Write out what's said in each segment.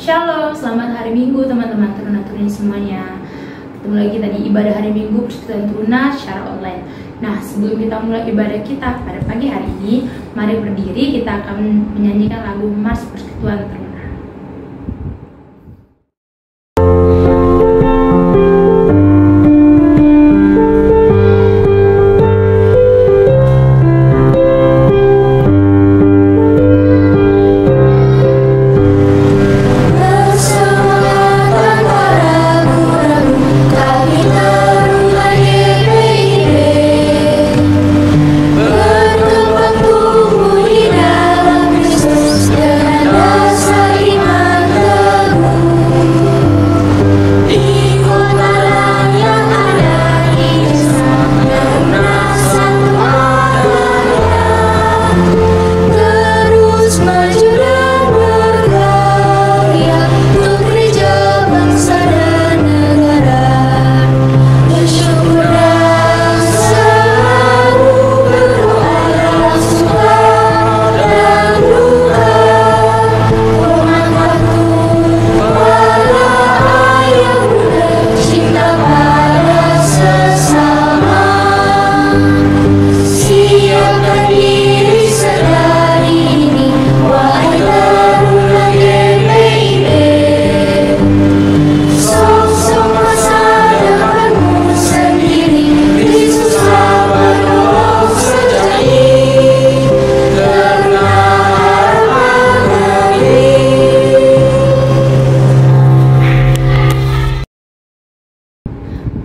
Shalom, selamat hari Minggu teman-teman Teruna-Turunin semuanya. Ketemu lagi tadi ibadah hari Minggu Persekutuan Teruna secara online. Nah, sebelum kita mulai ibadah kita pada pagi hari ini, mari berdiri, kita akan menyanyikan lagu Mars Persekutuan Teruna.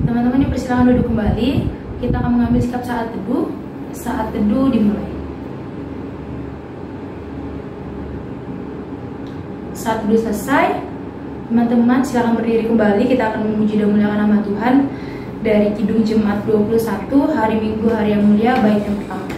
Teman-teman dipersilakan duduk kembali. Kita akan mengambil sikap saat teduh. Saat teduh dimulai. Saat teduh selesai, teman-teman silakan berdiri kembali. Kita akan memuji dan memuliakan nama Tuhan dari Kidung Jemaat 21 Hari Minggu Hari yang Mulia bait yang pertama.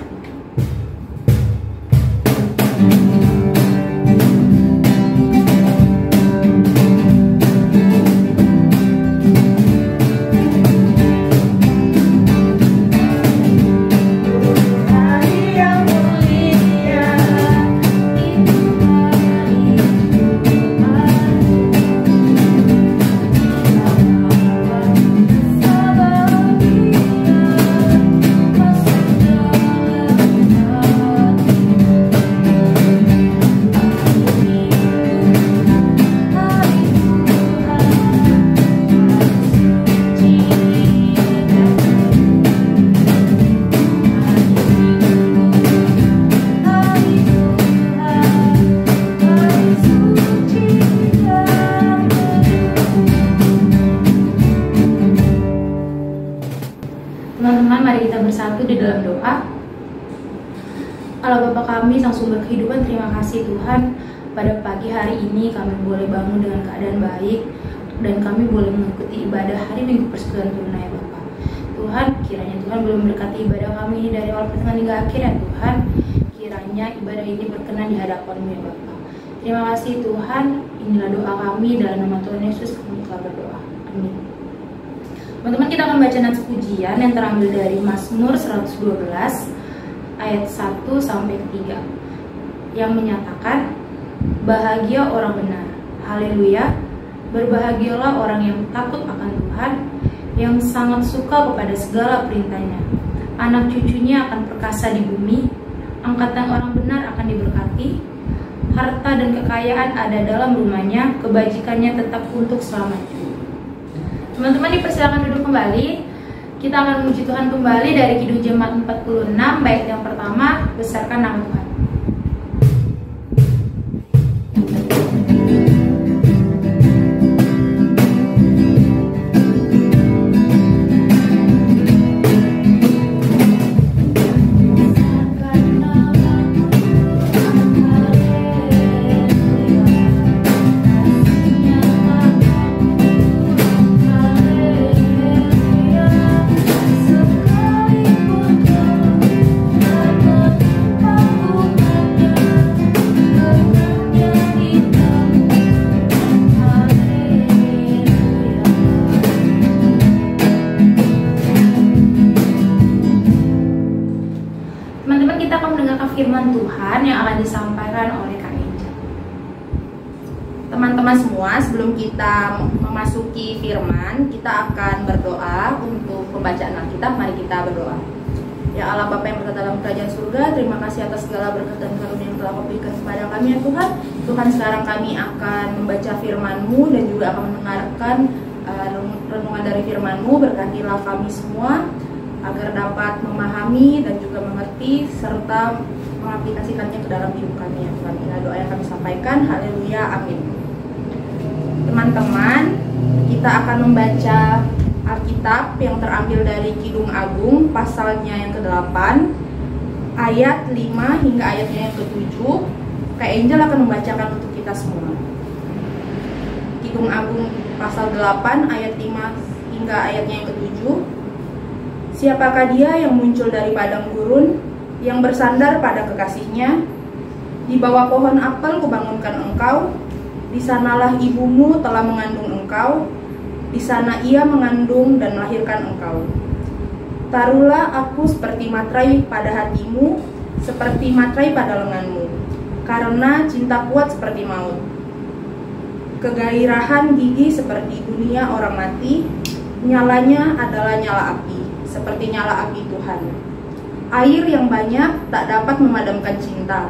Teman-teman, mari kita bersatu di dalam doa. Allah Bapa kami, Sang Sumber Kehidupan, terima kasih Tuhan. Pada pagi hari ini kami boleh bangun dengan keadaan baik dan kami boleh mengikuti ibadah hari Minggu Persekutuan Teruna ya Bapa. Tuhan, kiranya Tuhan boleh memberkati ibadah kami dari awal pertengahan hingga akhir ya Tuhan. Kiranya ibadah ini berkenan di hadapan-Mu ya Bapa. Terima kasih Tuhan. Inilah doa kami dalam nama Tuhan Yesus kami telah berdoa. Amin. Teman-teman, kita akan baca nats pujian yang terambil dari Mazmur 112 ayat 1 sampai 3 yang menyatakan, bahagia orang benar, haleluya, berbahagialah orang yang takut akan Tuhan, yang sangat suka kepada segala perintahnya. Anak cucunya akan perkasa di bumi, angkatan orang benar akan diberkati, harta dan kekayaan ada dalam rumahnya, kebajikannya tetap untuk selamanya. Teman-teman dipersilakan duduk kembali. Kita akan memuji Tuhan kembali dari Kidung Jemaat 46 bait yang pertama, besarkan nama Tuhan. firman Tuhan yang akan disampaikan oleh Kak Angel. Teman-teman semua, sebelum kita memasuki firman, kita akan berdoa untuk pembacaan Alkitab. Mari kita berdoa. Ya Allah Bapa yang berkata dalam kerajaan surga, terima kasih atas segala berkat dan karunia yang telah Kau berikan kepada kami ya Tuhan. Tuhan, sekarang kami akan membaca firman-Mu dan juga akan mendengarkan renungan dari firman-Mu. Berkatilah kami semua agar dapat memahami dan juga mengerti serta mengaplikasikannya ke dalam hidup kami ya Tuhan. Inilah doa yang kami sampaikan. Haleluya, amin. Teman-teman, kita akan membaca Alkitab yang terambil dari Kidung Agung pasalnya yang ke-8 ayat 5 hingga ayatnya yang ke-7. Kak Angel akan membacakan untuk kita semua. Kidung Agung pasal 8 ayat 5 hingga ayatnya yang ke-7. Siapakah dia yang muncul dari padang gurun, yang bersandar pada kekasihnya? Di bawah pohon apel kubangunkan engkau, di sanalah ibumu telah mengandung engkau, di sana ia mengandung dan melahirkan engkau. Taruhlah aku seperti matrai pada hatimu, seperti matrai pada lenganmu, karena cinta kuat seperti maut. Kegairahan gigi seperti dunia orang mati, nyalanya adalah nyala api, seperti nyala api Tuhan. Air yang banyak tak dapat memadamkan cinta,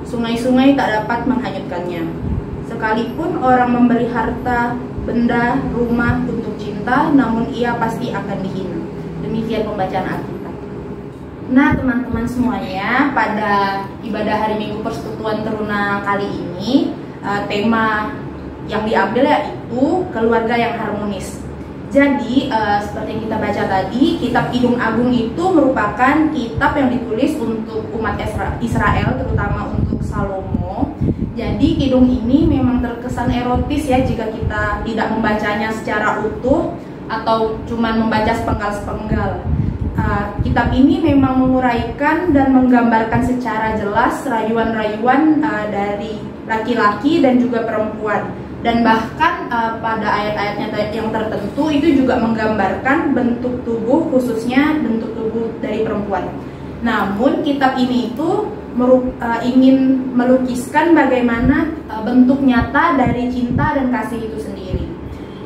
sungai-sungai tak dapat menghanyutkannya. Sekalipun orang memberi harta, benda, rumah untuk cinta, namun ia pasti akan dihina. Demikian pembacaan Alkitab. Nah teman-teman semuanya, pada ibadah hari Minggu Persekutuan Teruna kali ini, tema yang diambil yaitu keluarga yang harmonis. Jadi seperti yang kita baca tadi, kitab Kidung Agung itu merupakan kitab yang ditulis untuk umat Israel, terutama untuk Salomo. Jadi kidung ini memang terkesan erotis ya jika kita tidak membacanya secara utuh atau cuma membaca sepenggal-sepenggal. Kitab ini memang menguraikan dan menggambarkan secara jelas rayuan-rayuan dari laki-laki dan juga perempuan. Dan bahkan pada ayat-ayatnya yang tertentu itu juga menggambarkan bentuk tubuh, khususnya bentuk tubuh dari perempuan. Namun kitab ini itu ingin melukiskan bagaimana bentuk nyata dari cinta dan kasih itu sendiri.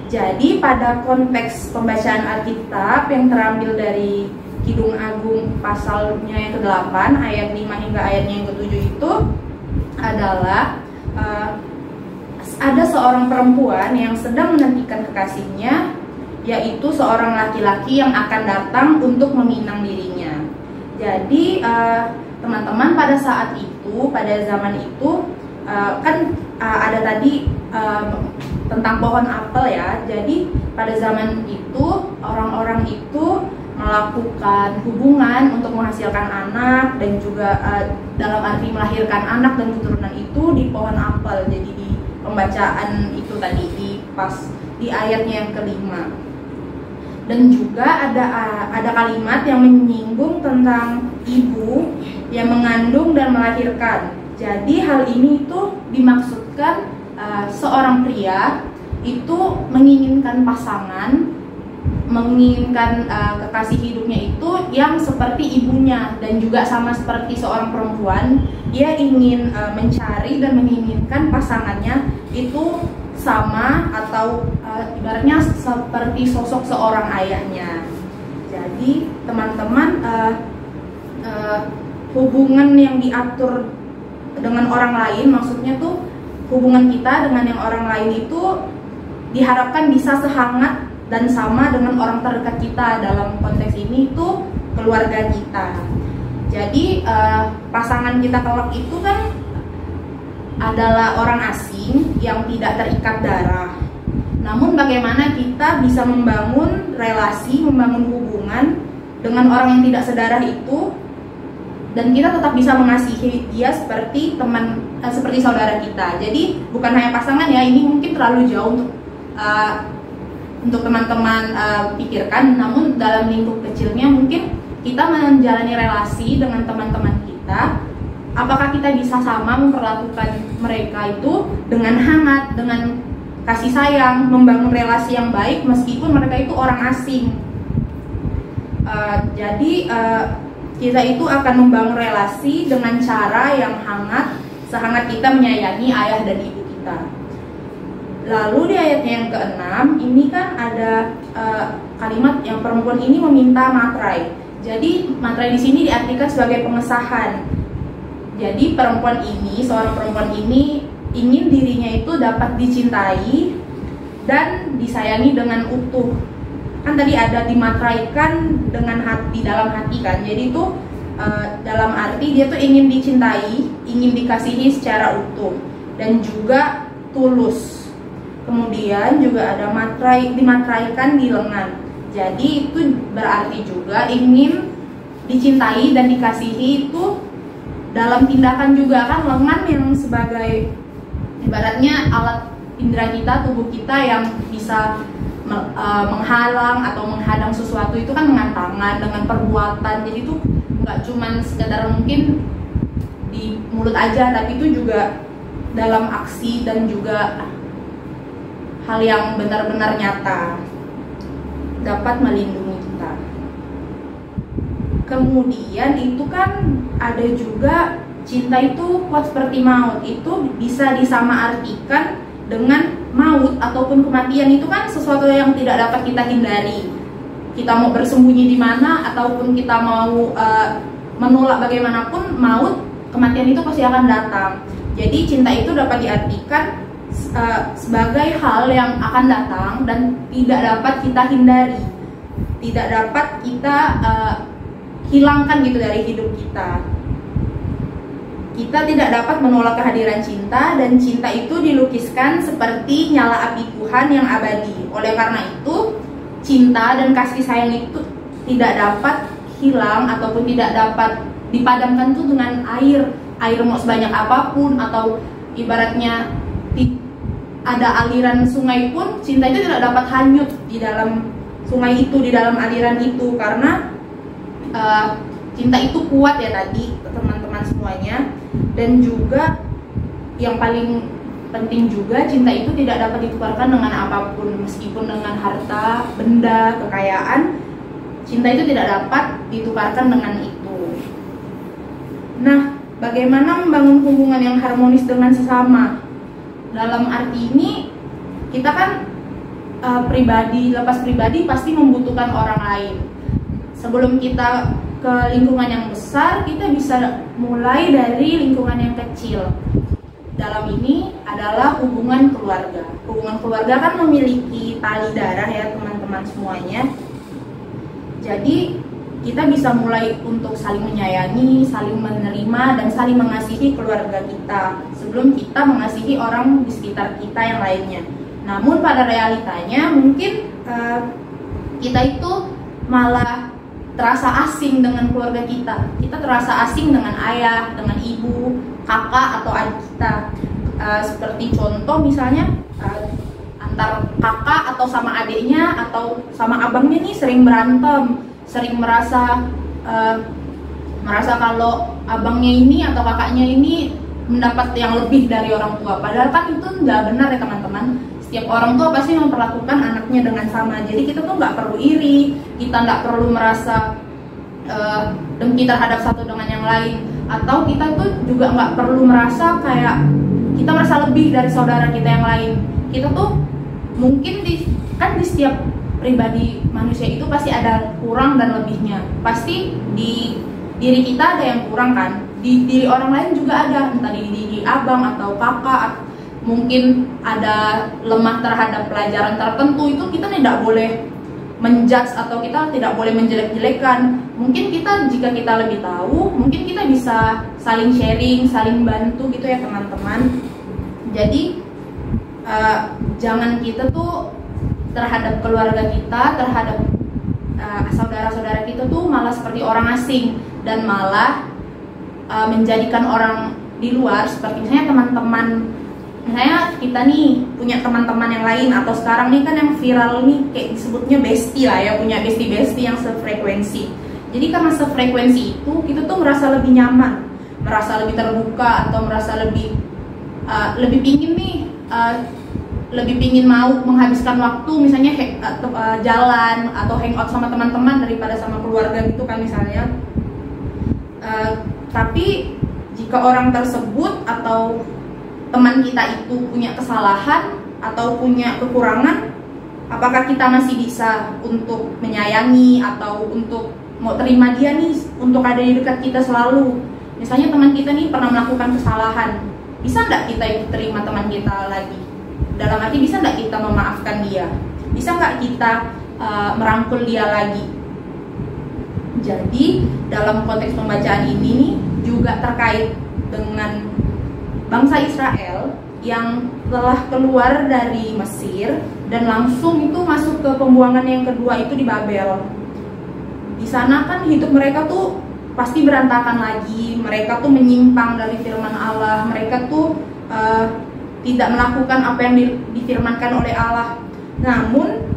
Jadi pada konteks pembacaan Alkitab yang terambil dari Kidung Agung pasalnya yang ke-8 ayat 5 hingga ayatnya yang ke-7 itu adalah ada seorang perempuan yang sedang menantikan kekasihnya, yaitu seorang laki-laki yang akan datang untuk meminang dirinya. Jadi teman-teman, pada saat itu, pada zaman itu kan ada tadi tentang pohon apel ya. Jadi pada zaman itu orang-orang itu melakukan hubungan untuk menghasilkan anak dan juga dalam arti melahirkan anak dan keturunan itu di pohon apel. Jadi di pembacaan itu tadi di ayatnya yang ke-5. Dan juga ada kalimat yang menyinggung tentang ibu yang mengandung dan melahirkan. Jadi hal ini itu dimaksudkan seorang pria itu menginginkan pasangan, menginginkan kekasih hidupnya itu yang seperti ibunya, dan juga sama seperti seorang perempuan, ia ingin mencari dan menginginkan pasangannya itu sama atau ibaratnya seperti sosok seorang ayahnya. Jadi teman-teman, hubungan yang diatur dengan orang lain, maksudnya tuh hubungan kita dengan yang orang lain itu diharapkan bisa sehangat dan sama dengan orang terdekat kita. Dalam konteks ini itu keluarga kita. Jadi pasangan kita kelak itu kan adalah orang asing yang tidak terikat darah. Namun bagaimana kita bisa membangun relasi, membangun hubungan dengan orang yang tidak sedarah itu, dan kita tetap bisa mengasihi dia seperti teman, seperti saudara kita. Jadi bukan hanya pasangan ya, ini mungkin terlalu jauh untuk teman-teman pikirkan. Namun dalam lingkup kecilnya mungkin kita menjalani relasi dengan teman-teman kita. Apakah kita bisa sama memperlakukan mereka itu dengan hangat, dengan kasih sayang, membangun relasi yang baik meskipun mereka itu orang asing. Jadi kita itu akan membangun relasi dengan cara yang hangat, sehangat kita menyayangi ayah dan ibu kita. Lalu di ayatnya yang ke-6 ini kan ada kalimat yang perempuan ini meminta matrai. Jadi matrai di sini diartikan sebagai pengesahan. Jadi seorang perempuan ini ingin dirinya itu dapat dicintai dan disayangi dengan utuh. Kan tadi ada dimatraikan dengan hati, dalam hati kan. Jadi itu dalam arti dia tuh ingin dicintai, ingin dikasihi secara utuh dan juga tulus. Kemudian juga ada dimatraikan di lengan. Jadi itu berarti juga ingin dicintai dan dikasihi itu dalam tindakan juga kan. Lengan yang sebagai ibaratnya alat indera kita, tubuh kita yang bisa menghalang atau menghadang sesuatu itu kan dengan tangan, dengan perbuatan. Jadi itu nggak cuman sekedar mungkin di mulut aja, tapi itu juga dalam aksi dan juga hal yang benar-benar nyata dapat melindungi kita. Kemudian itu kan ada juga cinta itu kuat seperti maut. Itu bisa disamaartikan dengan maut ataupun kematian. Itu kan sesuatu yang tidak dapat kita hindari. Kita mau bersembunyi di mana ataupun kita mau menolak bagaimanapun, maut, kematian itu pasti akan datang. Jadi cinta itu dapat diartikan sebagai hal yang akan datang dan tidak dapat kita hindari, tidak dapat kita hilangkan gitu dari hidup kita. Kita tidak dapat menolak kehadiran cinta, dan cinta itu dilukiskan seperti nyala api Tuhan yang abadi. Oleh karena itu, cinta dan kasih sayang itu tidak dapat hilang ataupun tidak dapat dipadamkan tuh dengan air mau sebanyak apapun, atau ibaratnya ada aliran sungai pun cinta itu tidak dapat hanyut di dalam sungai itu, di dalam aliran itu, karena cinta itu kuat ya tadi teman-teman semuanya. Dan juga yang paling penting juga, cinta itu tidak dapat ditukarkan dengan apapun, meskipun dengan harta, benda, kekayaan, cinta itu tidak dapat ditukarkan dengan itu. Nah, bagaimana membangun hubungan yang harmonis dengan sesama? Dalam arti ini, kita kan lepas pribadi pasti membutuhkan orang lain. Sebelum kita ke lingkungan yang besar, kita bisa mulai dari lingkungan yang kecil. Dalam ini adalah hubungan keluarga. Hubungan keluarga kan memiliki tali darah ya teman-teman semuanya. Jadi kita bisa mulai untuk saling menyayangi, saling menerima, dan saling mengasihi keluarga kita sebelum kita mengasihi orang di sekitar kita yang lainnya. Namun pada realitanya mungkin kita itu malah terasa asing dengan keluarga kita. Kita terasa asing dengan ayah, dengan ibu, kakak atau adik kita. Seperti contoh misalnya antar kakak atau sama adiknya atau sama abangnya nih sering berantem, sering merasa kalau abangnya ini atau kakaknya ini mendapat yang lebih dari orang tua. Padahal kan itu nggak benar ya teman-teman. Setiap orang tua pasti memperlakukan anaknya dengan sama. Jadi kita tuh nggak perlu iri, kita nggak perlu merasa dengki terhadap satu dengan yang lain, atau kita tuh juga nggak perlu merasa kayak kita merasa lebih dari saudara kita yang lain. Kita tuh mungkin di setiap pribadi manusia itu pasti ada kurang dan lebihnya. Pasti di diri kita ada yang kurang kan, di diri orang lain juga ada, entah di diri abang atau kakak. Mungkin ada lemah terhadap pelajaran tertentu, itu kita tidak boleh menjudge atau kita tidak boleh menjelek-jelekan. Mungkin kita, jika kita lebih tahu, mungkin kita bisa saling sharing, saling bantu gitu ya teman-teman. Jadi jangan kita tuh terhadap keluarga kita, terhadap saudara-saudara kita tuh malah seperti orang asing, dan malah menjadikan orang di luar seperti misalnya teman-teman. Misalnya kita nih punya teman-teman yang lain, atau sekarang nih kan yang viral nih kayak disebutnya bestie lah ya, punya bestie-bestie yang sefrekuensi. Jadi karena sefrekuensi itu kita tuh merasa lebih nyaman, merasa lebih terbuka, atau merasa lebih pingin nih lebih pingin mau menghabiskan waktu misalnya jalan atau hangout sama teman-teman daripada sama keluarga gitu kan misalnya. Tapi jika orang tersebut atau teman kita itu punya kesalahan atau punya kekurangan, apakah kita masih bisa untuk menyayangi atau untuk mau terima dia nih, untuk ada di dekat kita selalu. Misalnya teman kita nih pernah melakukan kesalahan, bisa nggak kita itu terima teman kita lagi? Dalam arti bisa nggak kita memaafkan dia? Bisa nggak kita merangkul dia lagi? Jadi dalam konteks pembacaan ini nih juga terkait dengan bangsa Israel yang telah keluar dari Mesir dan langsung itu masuk ke pembuangan yang kedua itu di Babel. Di sana kan hidup mereka tuh pasti berantakan lagi, mereka tuh menyimpang dari firman Allah, mereka tuh tidak melakukan apa yang difirmankan oleh Allah. Namun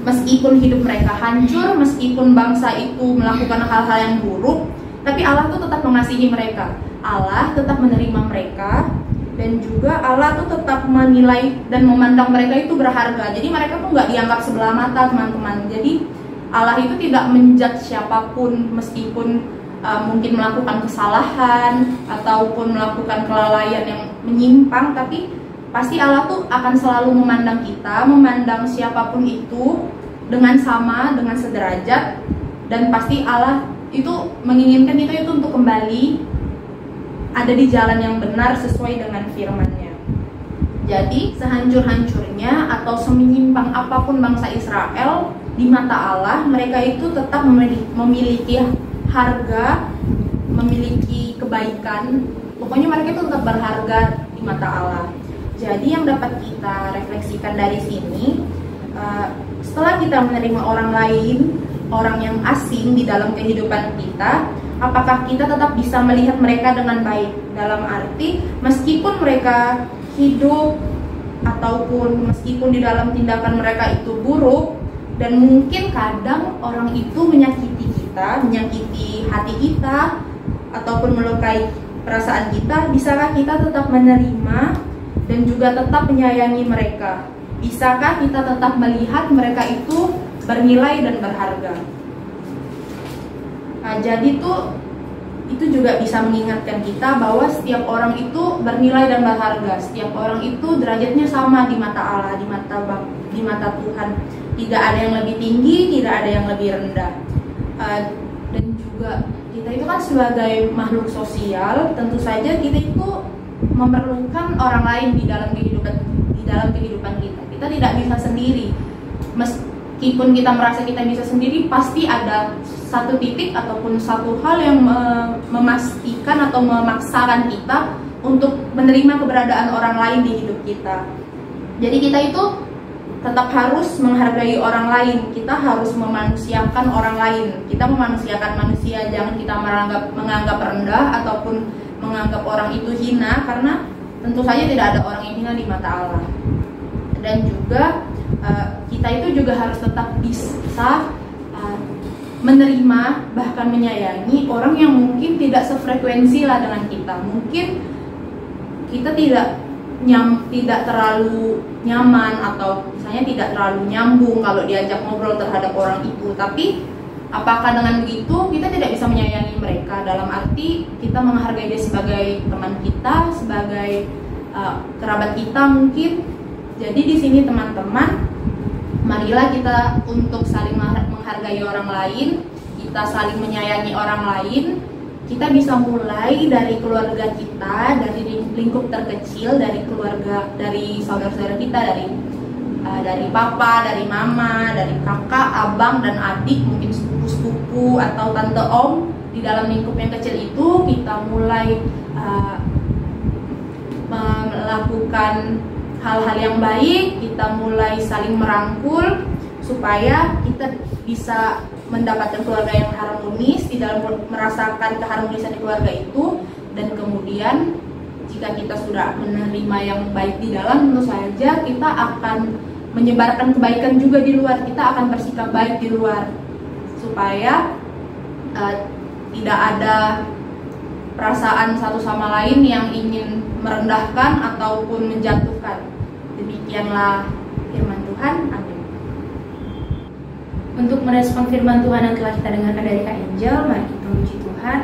meskipun hidup mereka hancur, meskipun bangsa itu melakukan hal-hal yang buruk, tapi Allah tuh tetap mengasihi mereka. Allah tetap menerima mereka, dan juga Allah tuh tetap menilai dan memandang mereka itu berharga. Jadi mereka tuh nggak dianggap sebelah mata, teman-teman. Jadi Allah itu tidak menjudge siapapun, meskipun mungkin melakukan kesalahan ataupun melakukan kelalaian yang menyimpang, tapi pasti Allah tuh akan selalu memandang kita, memandang siapapun itu dengan sama, dengan sederajat, dan pasti Allah itu menginginkan kita itu untuk kembali ada di jalan yang benar sesuai dengan firman-Nya. Jadi sehancur-hancurnya atau semenyimpang apapun bangsa Israel di mata Allah, mereka itu tetap memiliki harga, memiliki kebaikan. Pokoknya mereka itu tetap berharga di mata Allah. Jadi yang dapat kita refleksikan dari sini, setelah kita menerima orang lain, orang yang asing di dalam kehidupan kita, apakah kita tetap bisa melihat mereka dengan baik? Dalam arti meskipun mereka hidup ataupun meskipun di dalam tindakan mereka itu buruk, dan mungkin kadang orang itu menyakiti kita, menyakiti hati kita, ataupun melukai perasaan kita, bisakah kita tetap menerima dan juga tetap menyayangi mereka? Bisakah kita tetap melihat mereka itu bernilai dan berharga? Nah, jadi itu juga bisa mengingatkan kita bahwa setiap orang itu bernilai dan berharga. Setiap orang itu derajatnya sama di mata Allah, di mata Tuhan. Tidak ada yang lebih tinggi, tidak ada yang lebih rendah. Dan juga kita itu kan sebagai makhluk sosial, tentu saja kita itu memerlukan orang lain di dalam kehidupan kita. Kita tidak bisa sendiri. Meskipun kita merasa kita bisa sendiri, pasti ada satu titik ataupun satu hal yang memastikan atau memaksakan kita untuk menerima keberadaan orang lain di hidup kita. Jadi kita itu tetap harus menghargai orang lain. Kita harus memanusiakan orang lain. Kita memanusiakan manusia, jangan kita menganggap rendah ataupun menganggap orang itu hina, karena tentu saja tidak ada orang yang hina di mata Allah. Dan juga kita itu juga harus tetap bisa menerima, bahkan menyayangi orang yang mungkin tidak sefrekuensi lah dengan kita. Mungkin kita tidak terlalu nyaman atau misalnya tidak terlalu nyambung kalau diajak ngobrol terhadap orang itu, tapi apakah dengan begitu kita tidak bisa menyayangi mereka? Dalam arti kita menghargai dia sebagai teman kita, sebagai kerabat kita mungkin. Jadi di sini teman-teman, marilah kita untuk saling menghargai orang lain, kita saling menyayangi orang lain. Kita bisa mulai dari keluarga kita, dari lingkup terkecil, dari keluarga, dari saudara-saudara kita, dari papa, dari mama, dari kakak, abang dan adik, mungkin sepupu-sepupu atau tante om. Di dalam lingkup yang kecil itu kita mulai melakukan hal-hal yang baik, kita mulai saling merangkul supaya kita bisa mendapatkan keluarga yang harmonis, di dalam merasakan keharmonisan di keluarga itu. Dan kemudian jika kita sudah menerima yang baik di dalam, tentu saja kita akan menyebarkan kebaikan juga di luar. Kita akan bersikap baik di luar supaya tidak ada perasaan satu sama lain yang ingin merendahkan ataupun menjatuhkan. Demikianlah firman Tuhan. Amin. Untuk merespon firman Tuhan yang telah kita dengarkan dari Kak Angel, mari kita memuji Tuhan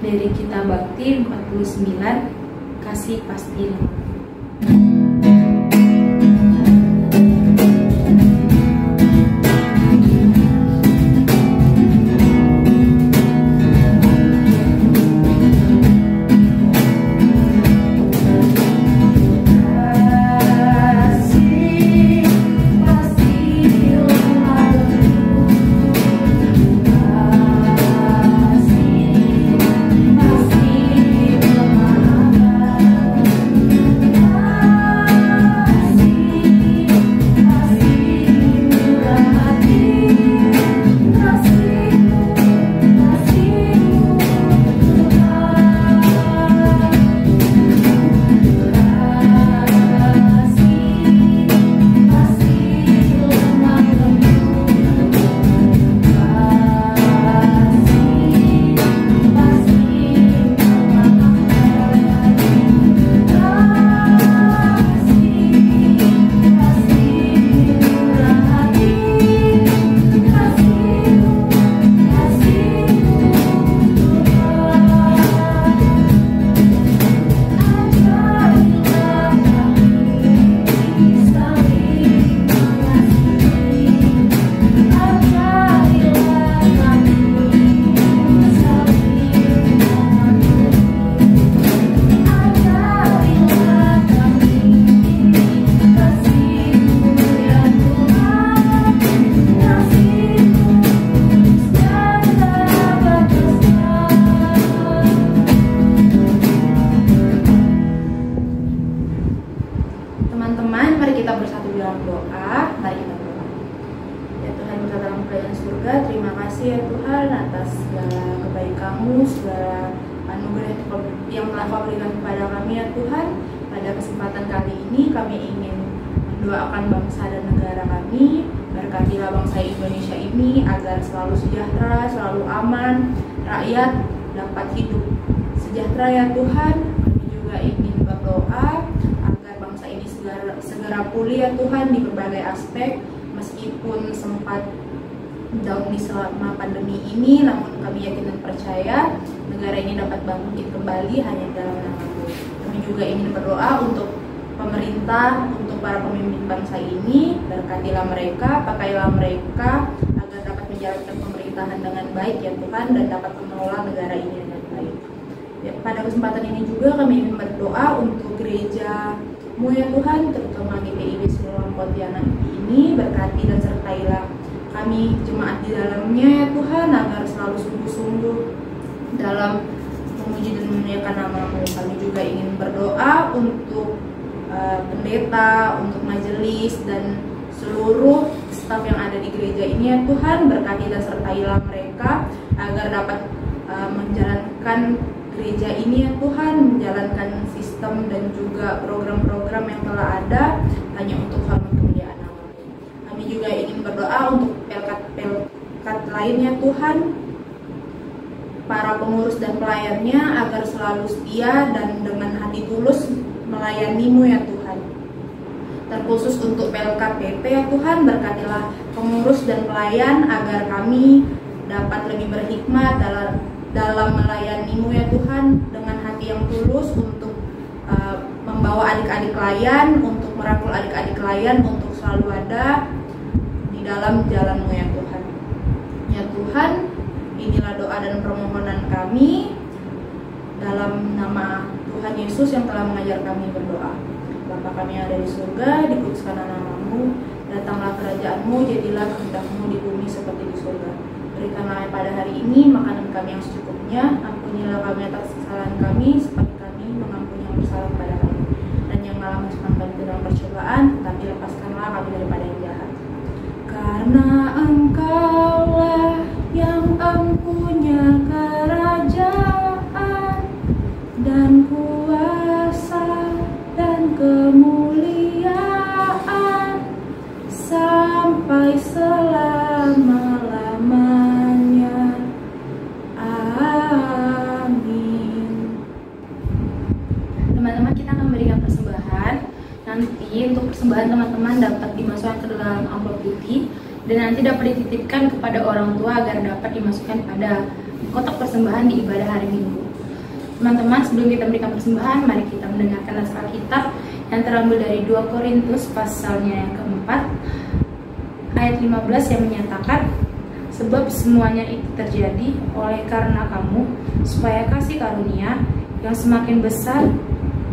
dari Kitab Bakti 49, Kasih Pasti. telah Kau berikan kepada kami ya Tuhan. Pada kesempatan kali ini kami ingin mendoakan bangsa dan negara kami. Berkatilah bangsa Indonesia ini agar selalu sejahtera, selalu aman, rakyat dapat hidup sejahtera ya Tuhan. Kami juga ingin berdoa agar bangsa ini segera pulih ya Tuhan di berbagai aspek, meskipun sempat down di selama pandemi ini, namun kami yakin dan percaya negara ini dapat bangkit kembali hanya dalam nama-Mu. Kami juga ingin berdoa untuk pemerintah, untuk para pemimpin bangsa ini. Berkatilah mereka, pakailah mereka agar dapat menjalankan pemerintahan dengan baik ya Tuhan, dan dapat mengelola negara ini dengan baik. Ya, pada kesempatan ini juga kami ingin berdoa untuk gereja-Mu ya Tuhan, terutama GPIB Siloam Pontianak ini. Berkati dan sertailah kami jemaat di dalamnya ya Tuhan, agar selalu sungguh-sungguh dalam memuji dan memuliakan nama-Mu. Kami juga ingin berdoa untuk pendeta, untuk majelis dan seluruh staf yang ada di gereja ini ya Tuhan. Berkati dan sertailah mereka agar dapat menjalankan gereja ini ya Tuhan, menjalankan sistem dan juga program-program yang telah ada hanya untuk hormat kemuliaan nama-Mu. Kami juga ingin berdoa untuk pelkat lainnya Tuhan, para pengurus dan pelayannya agar selalu setia dan dengan hati tulus melayani-Mu ya Tuhan. Terkhusus untuk PLKPP ya Tuhan, berkatilah pengurus dan pelayan agar kami dapat lebih berhikmat dalam melayani-Mu ya Tuhan, dengan hati yang tulus untuk membawa adik-adik layan, untuk merangkul adik-adik layan untuk selalu ada di dalam jalan-Mu ya Tuhan. Ya Tuhan, inilah doa dan permohonan kami dalam nama Tuhan Yesus yang telah mengajar kami berdoa. Bapa kami yang ada di surga, dikuduskanlah nama-Mu, datanglah kerajaan-Mu, jadilah kehendak-Mu di bumi seperti di surga. Berikanlah pada hari ini makanan kami yang secukupnya, ampunilah kami atas kesalahan kami, seperti kami mengampuni yang bersalah kepada kami. Dan janganlah masukkan kami ke dalam percobaan, tetapi lepaskanlah kami daripada yang jahat. Karena Engkaulah yang empunya kerajaan dan kuasa dan kemuliaan sampai selama-lamanya. Amin. Teman-teman, kita akan memberikan persembahan. Nanti untuk persembahan teman-teman dapat dimasukkan ke dalam amplop putih dan nanti dapat dititipkan kepada orang tua agar dapat dimasukkan pada kotak persembahan di ibadah hari Minggu. Teman-teman, sebelum kita memberikan persembahan, mari kita mendengarkan naskah Alkitab yang terambil dari 2 Korintus pasalnya yang keempat ayat 15 yang menyatakan, sebab semuanya itu terjadi oleh karena kamu, supaya kasih karunia yang semakin besar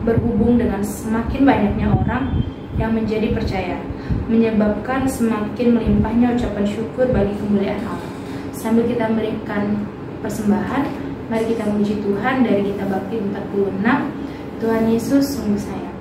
berhubung dengan semakin banyaknya orang yang menjadi percaya, menyebabkan semakin melimpahnya ucapan syukur bagi kemuliaan Allah. Sambil kita memberikan persembahan, mari kita memuji Tuhan dari Kitab Bakti 46. Tuhan Yesus sungguh sayang.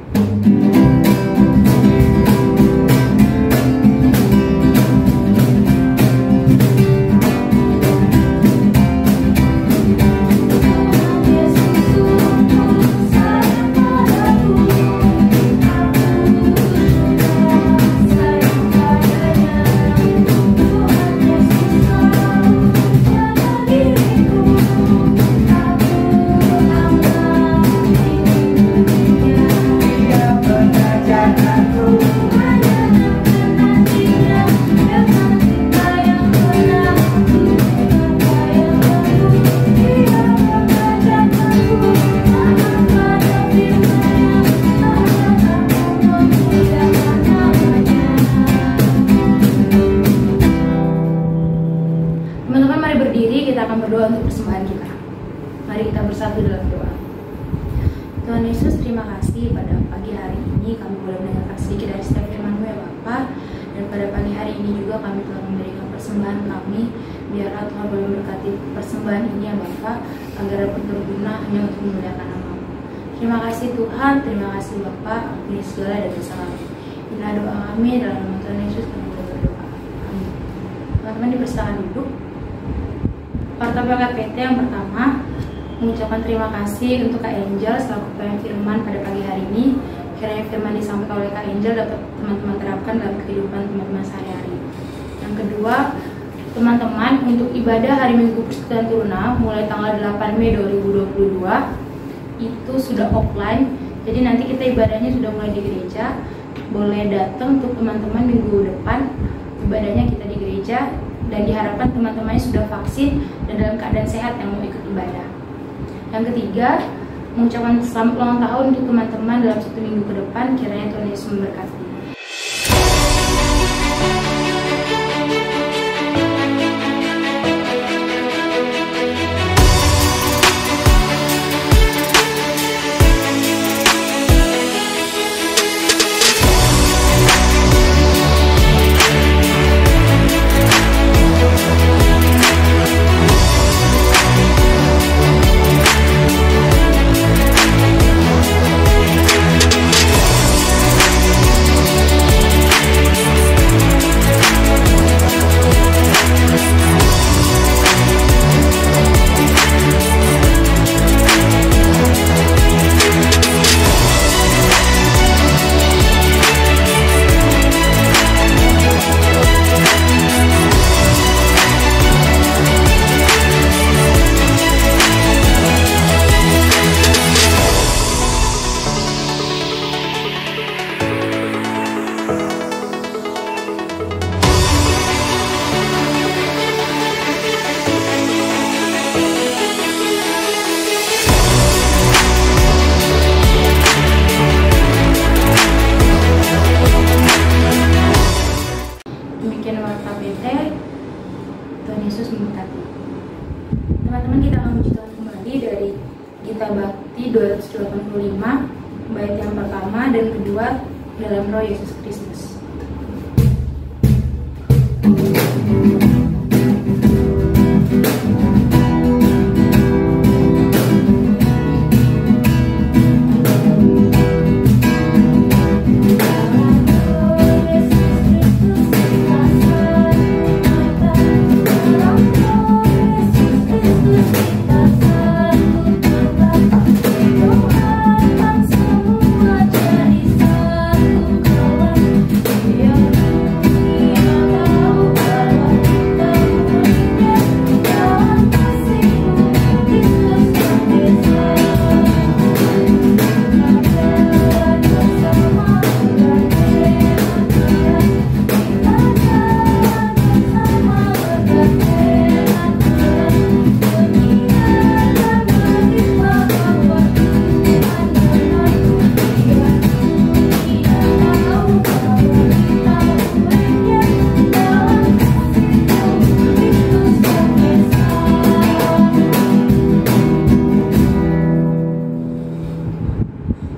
Berdoa untuk persembahan kita. Mari kita bersatu dalam doa. Tuhan Yesus, terima kasih pada pagi hari ini kami boleh mendengarkan sedikit dari setiap firman-Mu ya Bapa. Dan pada pagi hari ini juga kami telah memberikan persembahan kami. Biarlah Tuhan boleh memberkati persembahan ini ya Bapa, agar dapat berguna hanya untuk memuliakan nama-Mu. Terima kasih Tuhan, terima kasih Bapa, ampuni segala dan dosa kami. Inilah doa kami dalam nama Tuhan Yesus kami berdoa. Amin. Teman-teman dipersilakan duduk. Partai PT yang pertama mengucapkan terima kasih untuk Kak Angel selaku penyampaian firman pada pagi hari ini. Kiranya firman disampaikan oleh Kak Angel dapat teman-teman terapkan dalam kehidupan teman-teman sehari-hari. Yang kedua, teman-teman, untuk ibadah hari Minggu Persekutuan Turuna mulai tanggal 8 Mei 2022 itu sudah offline. Jadi nanti kita ibadahnya sudah mulai di gereja. Boleh datang untuk teman-teman minggu depan. Ibadahnya kita di gereja dan diharapkan teman-temannya sudah vaksin dan dalam keadaan sehat yang mau ikut ibadah. Yang ketiga, mengucapkan selamat ulang tahun untuk teman-teman dalam 1 minggu ke depan. Kiranya Tuhan Yesus memberkati. Tuhan Yesus memberkati. Teman-teman, kita akan memuji Tuhan kembali dari Gita Bakti 285 bait yang pertama dan kedua dalam Roh Yesus Kristus.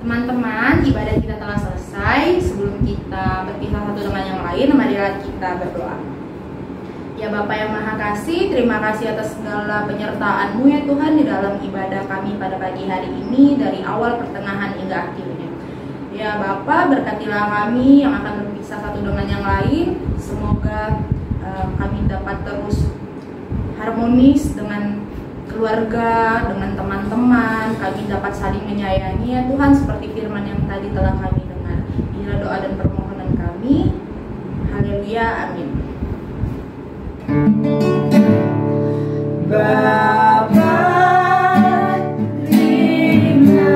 Teman-teman, ibadah kita telah selesai. Sebelum kita berpisah satu dengan yang lain, marilah kita berdoa. Ya Bapa yang Maha Kasih, terima kasih atas segala penyertaan-Mu ya Tuhan di dalam ibadah kami pada pagi hari ini, dari awal, pertengahan, hingga akhirnya. Ya Bapa, berkatilah kami yang akan berpisah satu dengan yang lain. Semoga kami dapat terus harmonis dengan keluarga, dengan teman-teman, kami dapat saling menyayangi ya Tuhan, seperti firman yang tadi telah kami dengar. Inilah doa dan permohonan kami. Haleluya, amin. Bapa, terima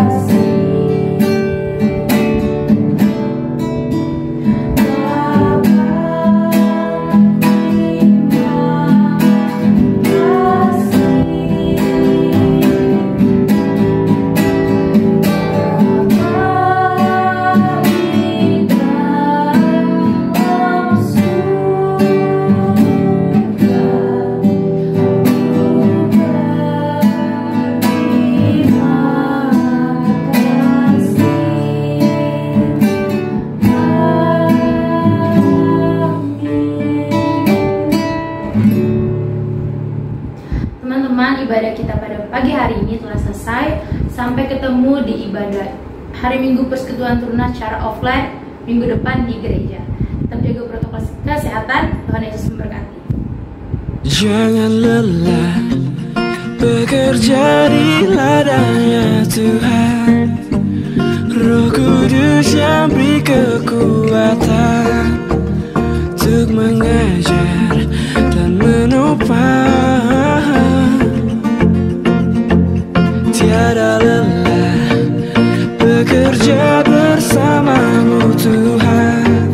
kasih. Teman-teman, ibadah kita pada pagi hari ini telah selesai. Sampai ketemu di ibadah hari Minggu Persekutuan Turuna secara offline minggu depan di gereja. Tetap jaga protokol kesehatan. Tuhan Yesus memberkati. Jangan lelah bekerja di ladangnya Tuhan. Roh Kudus yang beri kekuatan untuk mengajar dan menopang. Tiada lelah bekerja bersamamu Tuhan,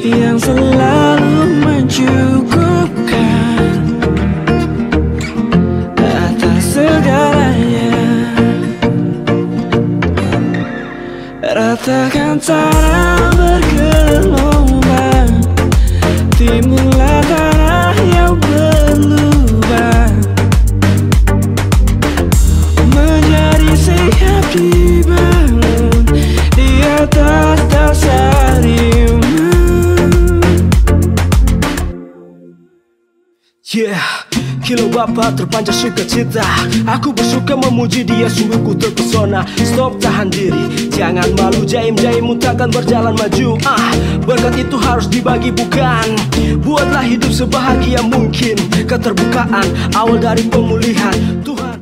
yang selalu mencukupkan atas segalanya. Ratakan tanah bergelombang, timbullah tanah yang berlubang, menjadi siap dibangun di atas dasar iman. Yeah, kilau Bapa terpancar sukacita. Aku bersuka memuji Dia, sungguh ku terpesona. Stop, tahan diri, jangan malu. Jaim-jaimmu takkan berjalan maju. Berkat itu harus dibagi, bukan? Buatlah hidup sebahagia mungkin. Keterbukaan awal dari pemulihan Tuhan.